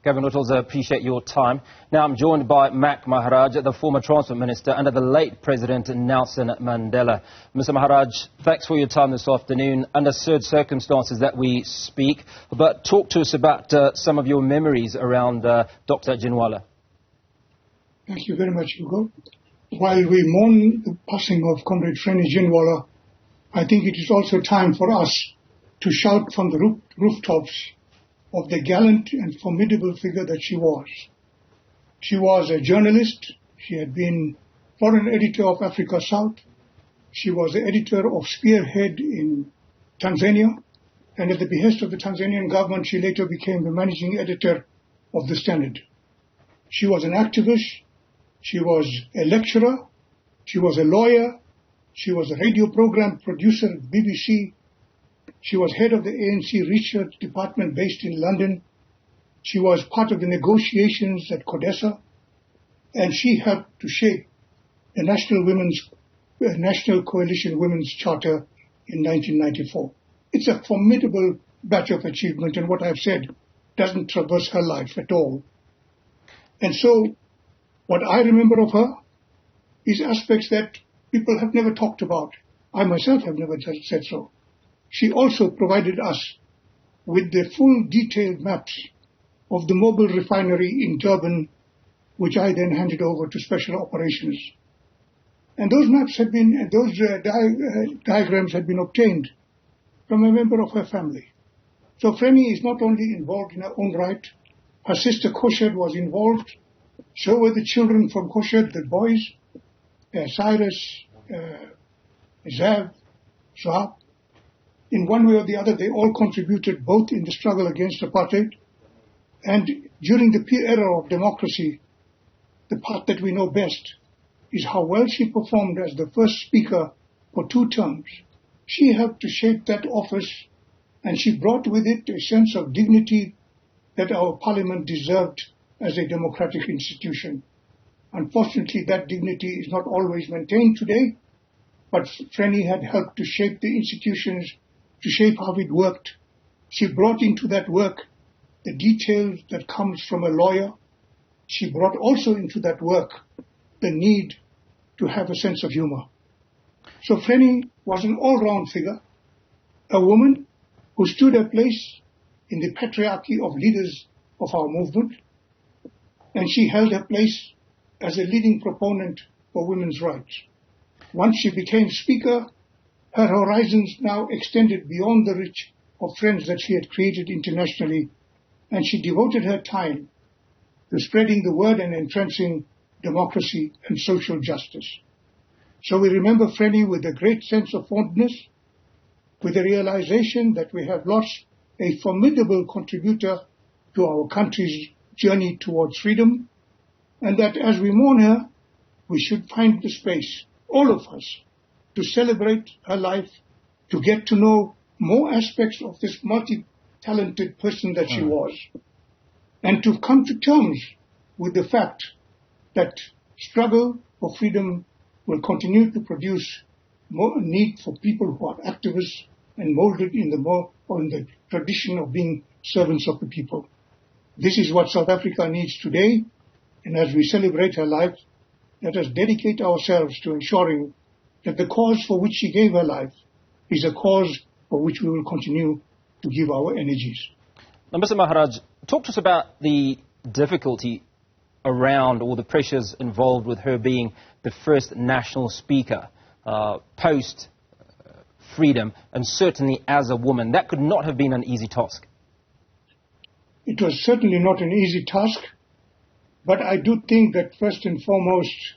Governor Whittles, I appreciate your time. Now I'm joined by Mac Maharaj, the former Transport Minister under the late President Nelson Mandela. Mr. Maharaj, thanks for your time this afternoon. Under certain circumstances that we speak, but talk to us about some of your memories around Dr. Ginwala. Thank you very much, Hugo. While we mourn the passing of Comrade Frene Ginwala, I think it is also time for us to shout from the rooftops of the gallant and formidable figure that she was. She was a journalist. She had been foreign editor of Africa South. She was the editor of Spearhead in Tanzania. And at the behest of the Tanzanian government, she later became the managing editor of The Standard. She was an activist. She was a lecturer. She was a lawyer. She was a radio program producer at BBC. She was head of the ANC research department based in London. She was part of the negotiations at CODESA, and she helped to shape the National Coalition Women's Charter in 1994. It's a formidable batch of achievement, and what I've said doesn't traverse her life at all. And so, what I remember of her is aspects that people have never talked about. I myself have never said so. She also provided us with the full detailed maps of the Mobil refinery in Durban, which I then handed over to Special Operations. And those maps had been, diagrams had been obtained from a member of her family. So Frene is not only involved in her own right, her sister Koshed was involved, so were the children from Koshed, the boys, Cyrus, Zav, Swab. In one way or the other, they all contributed both in the struggle against apartheid and during the era of democracy. The part that we know best is how well she performed as the first speaker for 2 terms. She helped to shape that office, and she brought with it a sense of dignity that our parliament deserved as a democratic institution. Unfortunately, that dignity is not always maintained today, but Frene had helped to shape the institutions, to shape how it worked. She brought into that work the details that comes from a lawyer. She brought also into that work the need to have a sense of humor. So Frene was an all-round figure, a woman who stood her place in the patriarchy of leaders of our movement, and she held her place as a leading proponent for women's rights. Once she became speaker, her horizons now extended beyond the reach of friends that she had created internationally, and she devoted her time to spreading the word and entrenching democracy and social justice. So we remember Frene with a great sense of fondness, with the realization that we have lost a formidable contributor to our country's journey towards freedom, and that as we mourn her, we should find the space, all of us, to celebrate her life, to get to know more aspects of this multi-talented person that she was, and to come to terms with the fact that struggle for freedom will continue to produce more need for people who are activists and molded in the tradition of being servants of the people. This is what South Africa needs today, and as we celebrate her life, let us dedicate ourselves to ensuring that the cause for which she gave her life is a cause for which we will continue to give our energies. Now, Mr. Maharaj, talk to us about the difficulty around or the pressures involved with her being the first national speaker post-freedom, and certainly as a woman. That could not have been an easy task. It was certainly not an easy task, but I do think that first and foremost,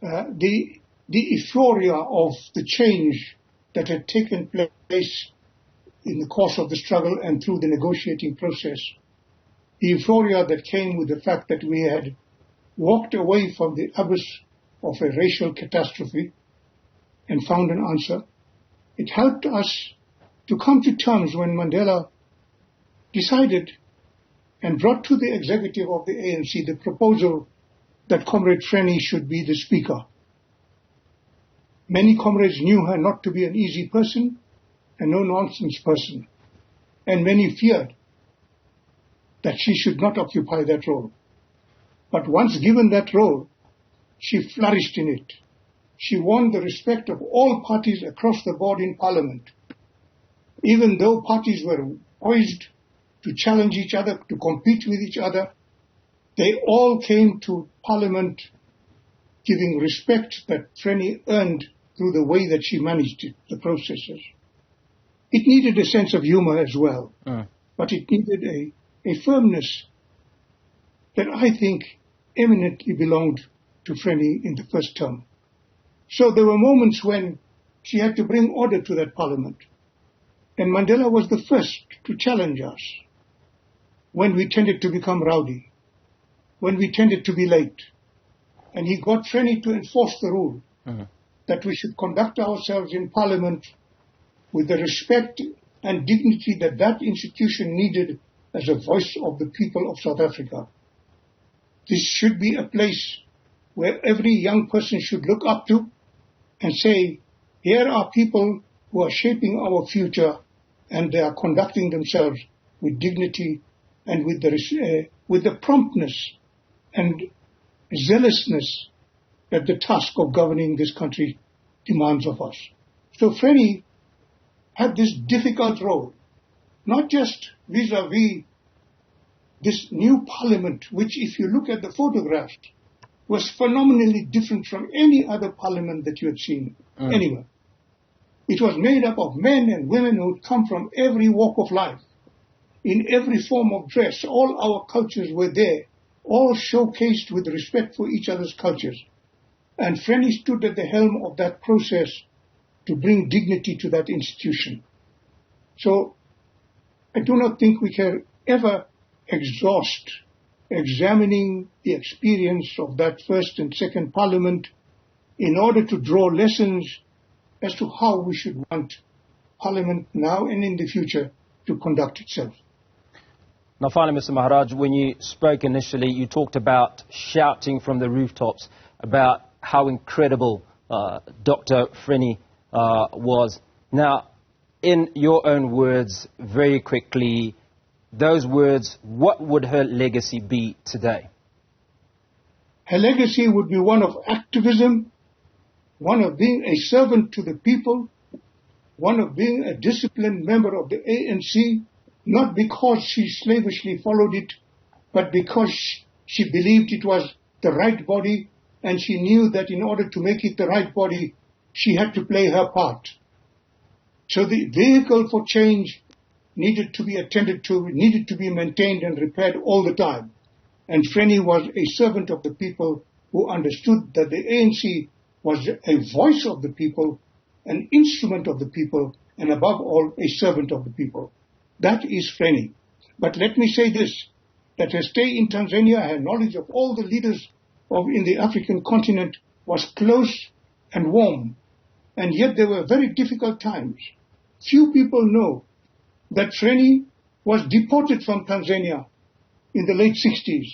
the euphoria of the change that had taken place in the course of the struggle and through the negotiating process, the euphoria that came with the fact that we had walked away from the abyss of a racial catastrophe and found an answer, it helped us to come to terms when Mandela decided and brought to the executive of the ANC the proposal that Comrade Frene should be the speaker. Many comrades knew her not to be an easy person, a no-nonsense person, and many feared that she should not occupy that role. But once given that role, she flourished in it. She won the respect of all parties across the board in Parliament. Even though parties were poised to challenge each other, to compete with each other, they all came to Parliament giving respect that Frene earned through the way that she managed it, the processes. It needed a sense of humor as well, but it needed a firmness that I think eminently belonged to Frene in the first term. So there were moments when she had to bring order to that Parliament. And Mandela was the first to challenge us when we tended to become rowdy, when we tended to be late. And he got Frene to enforce the rule that we should conduct ourselves in Parliament with the respect and dignity that that institution needed as a voice of the people of South Africa. This should be a place where every young person should look up to and say, here are people who are shaping our future, and they are conducting themselves with dignity and with the promptness and zealousness that the task of governing this country demands of us. So Frene had this difficult role, not just vis-à-vis this new parliament, which if you look at the photographs, was phenomenally different from any other parliament that you had seen anywhere. It was made up of men and women who had come from every walk of life, in every form of dress. All our cultures were there, all showcased with respect for each other's cultures. And Frene stood at the helm of that process to bring dignity to that institution. So I do not think we can ever exhaust examining the experience of that first and second parliament in order to draw lessons as to how we should want Parliament now and in the future to conduct itself. Now finally, Mr. Maharaj, when you spoke initially, you talked about shouting from the rooftops about how incredible Dr. Frene was. Now, in your own words, very quickly, those words, what would her legacy be today? Her legacy would be one of activism, one of being a servant to the people, one of being a disciplined member of the ANC, not because she slavishly followed it, but because she believed it was the right body, and she knew that in order to make it the right body, she had to play her part. So the vehicle for change needed to be attended to, needed to be maintained and repaired all the time. And Frene was a servant of the people who understood that the ANC was a voice of the people, an instrument of the people, and above all, a servant of the people. That is Frene. But let me say this, that her stay in Tanzania, her knowledge of all the leaders in the African continent was close and warm. And yet there were very difficult times. Few people know that Frene was deported from Tanzania in the late 60s.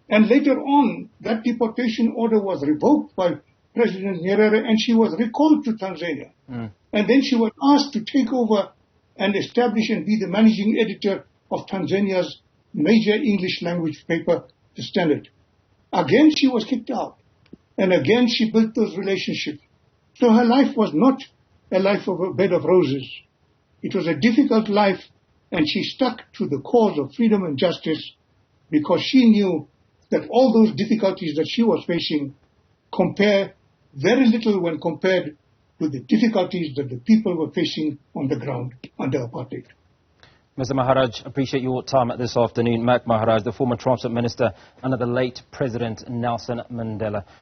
And later on, that deportation order was revoked by President Nyerere, and she was recalled to Tanzania. And then she was asked to take over and establish and be the managing editor of Tanzania's major English language paper, The Standard. Again, she was kicked out. And again, she built those relationships. So her life was not a life of a bed of roses. It was a difficult life, and she stuck to the cause of freedom and justice because she knew that all those difficulties that she was facing compare very little when compared with the difficulties that the people were facing on the ground under apartheid. Mr. Maharaj, appreciate your time this afternoon. Mac Maharaj, the former Transport Minister under the late President Nelson Mandela.